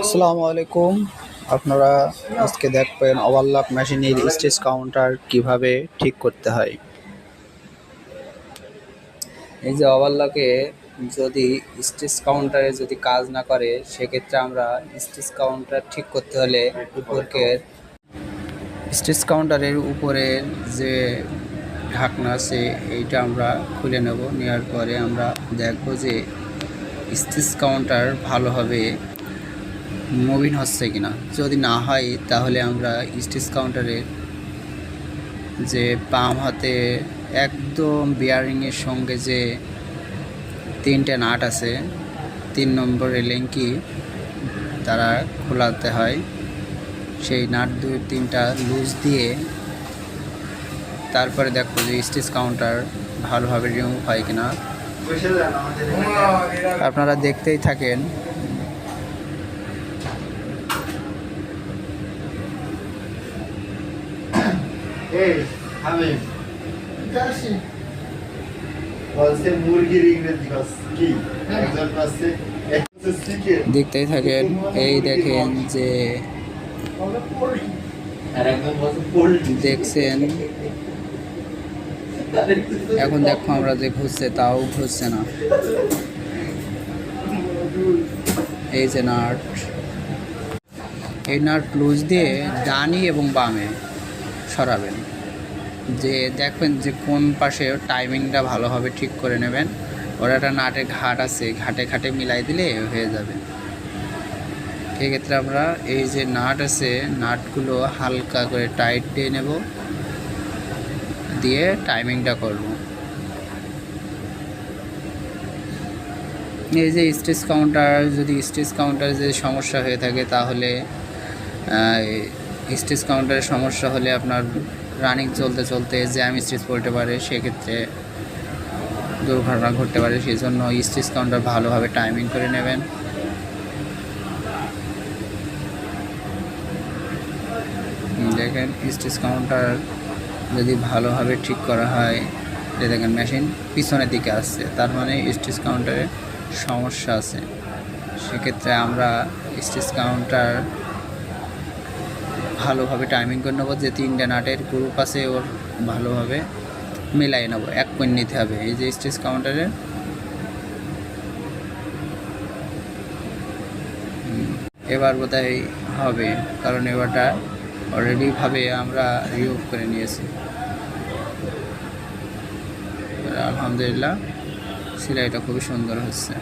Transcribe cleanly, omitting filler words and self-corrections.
আসসালামু আলাইকুম। আপনারা আজকে দেখবেন ওভারলক মেশিনের স্টিচ কাউন্টার কিভাবে ঠিক করতে হয়। এই যে ওভারলকে যদি স্টিচ কাউন্টারে যদি কাজ না করে, সেক্ষেত্রে আমরা স্টিচ কাউন্টার ঠিক করতে হলে উপরের স্টিচ কাউন্টারের উপরের যে ঢাকনা আছে এইটা আমরা খুলে নেব। নেওয়ার পরে আমরা দেখব যে স্টিচ কাউন্টার ভালোভাবে মুভিং হচ্ছে কিনা। যদি না হয় তাহলে আমরা স্টিচ কাউন্টারের যে পাম হাতে একদম বিয়ারিংয়ের সঙ্গে যে তিনটে নাট আছে, 3 নম্বরের লিঙ্কি তারা খোলাতে হয়। সেই নাট 2-3টা লুজ দিয়ে তারপরে দেখো যে স্টিচ কাউন্টার ভালোভাবে রিমুভ হয় কিনা। আপনারা দেখতেই থাকেন। দেখতেই থাকেন। এই দেখেন যে দেখছেন, এখন দেখো আমরা যে ঘুরছে তাও ঘুরছে না। এই যে নাট, এই নাট লুজ দিয়ে ডানি এবং বামে সরাবেন। যে দেখবেন যে কোন পাশে টাইমিংটা ভালোভাবে ঠিক করে নেবেন। ওর একটা নাটের ঘাট আছে, ঘাটে ঘাটে মিলাই দিলে হয়ে যাবে। এক্ষেত্রে আমরা এই যে নাট আছে, নাটগুলো হালকা করে টাইট দিয়ে নেব, দিয়ে টাইমিংটা করব। এই যে স্টিচ কাউন্টার, যদি স্টিচ কাউন্টারে যদি সমস্যা হয়ে থাকে তাহলে স্টিচ কাউন্টারের সমস্যা হলে আপনার রানিং চলতে চলতে জ্যাম স্টিচ পড়তে পারে, সেক্ষেত্রে দুর্ঘটনা ঘটতে পারে। সেই জন্য স্টিচ কাউন্টার ভালোভাবে টাইমিং করে নেবেন। দেখেন স্টিচ কাউন্টার যদি ভালোভাবে ঠিক করা হয়, যে দেখেন মেশিন পিছনের দিকে আসছে, তার মানে স্টিচ কাউন্টারে সমস্যা আছে। সেক্ষেত্রে আমরা স্টিচ কাউন্টার ভালোভাবে টাইমিং করে নেবো। যে 3টে নাটের গ্রুপ আছে ওর ভালোভাবে মিলাই নেবো, এক পয়েন্ট নিতে হবে। এই যে স্টিচ কাউন্টারে এবার বোধহয় হবে, কারণ এবারটা অলরেডি ভাবে আমরা রিমুভ করে নিয়েছি। আলহামদুলিল্লাহ, সেলাইটা খুবই সুন্দর হচ্ছে।